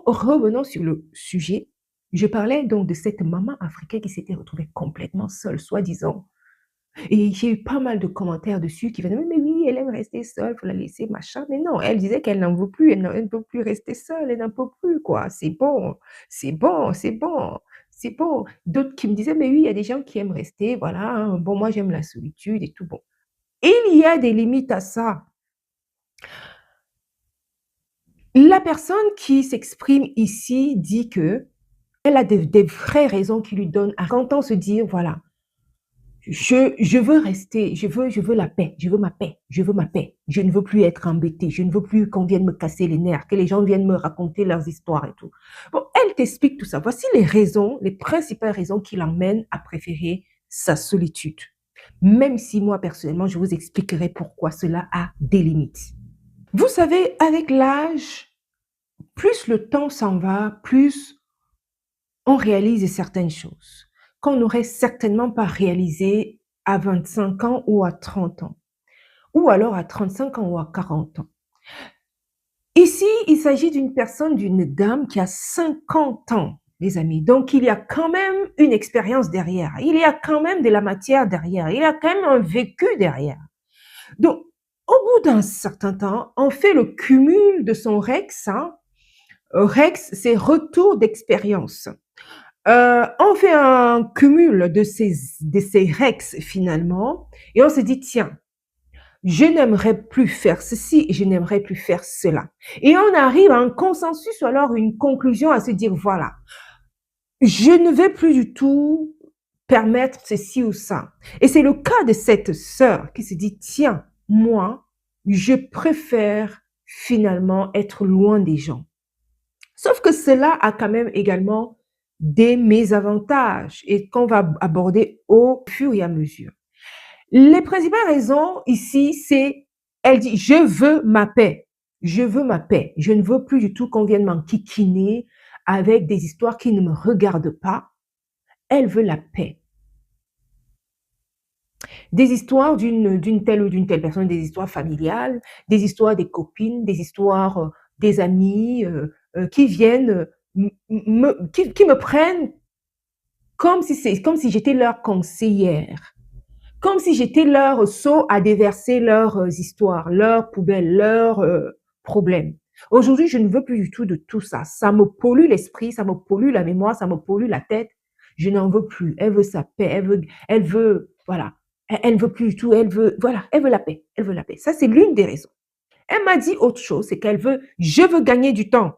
Revenons sur le sujet, je parlais donc de cette maman africaine qui s'était retrouvée complètement seule, soi-disant. Et j'ai eu pas mal de commentaires dessus qui venaient: «Mais oui, elle aime rester seule, faut la laisser, machin». Mais non, elle disait qu'elle n'en veut plus, elle ne peut plus rester seule, elle n'en peut plus quoi. C'est bon, c'est bon, c'est bon, c'est bon. D'autres qui me disaient: «Mais oui, il y a des gens qui aiment rester, voilà, hein, bon moi j'aime la solitude et tout». Bon, il y a des limites à ça. La personne qui s'exprime ici dit que elle a des vraies raisons qui lui donnent à quand on se dire: «Voilà, je veux rester, je veux la paix, je veux ma paix, je veux ma paix. Je ne veux plus être embêtée, je ne veux plus qu'on vienne me casser les nerfs, que les gens viennent me raconter leurs histoires et tout». Bon, elle t'explique tout ça. Voici les raisons, les principales raisons qui l'emmènent à préférer sa solitude. Même si moi, personnellement, je vous expliquerai pourquoi cela a des limites. Vous savez, avec l'âge, plus le temps s'en va, plus on réalise certaines choses qu'on n'aurait certainement pas réalisées à 25 ans ou à 30 ans, ou alors à 35 ans ou à 40 ans. Ici, il s'agit d'une personne, d'une dame qui a 50 ans, les amis. Donc, il y a quand même une expérience derrière. Il y a quand même de la matière derrière. Il y a quand même un vécu derrière. Donc, au bout d'un certain temps, on fait le cumul de son REX. Hein. REX, c'est retour d'expérience. On fait un cumul de ces REX finalement et on se dit, tiens, je n'aimerais plus faire ceci et je n'aimerais plus faire cela. Et on arrive à un consensus ou alors une conclusion à se dire, voilà, je ne vais plus du tout permettre ceci ou ça. Et c'est le cas de cette sœur qui se dit, tiens, moi, je préfère finalement être loin des gens. Sauf que cela a quand même également des mésavantages et qu'on va aborder au fur et à mesure. Les principales raisons ici, c'est, elle dit, je veux ma paix. Je veux ma paix. Je ne veux plus du tout qu'on vienne m'enquiquiner avec des histoires qui ne me regardent pas. Elle veut la paix. Des histoires d'une telle ou d'une telle personne, des histoires familiales, des histoires des copines, des histoires des amis qui viennent, qui me prennent comme si j'étais leur conseillère, comme si j'étais leur seau à déverser leurs histoires, leurs poubelles, leurs problèmes. Aujourd'hui, je ne veux plus du tout de tout ça. Ça me pollue l'esprit, ça me pollue la mémoire, ça me pollue la tête. Je n'en veux plus. Elle veut sa paix, voilà. Elle veut plus du tout, voilà, elle veut la paix, elle veut la paix. Ça, c'est l'une des raisons. Elle m'a dit autre chose, c'est je veux gagner du temps.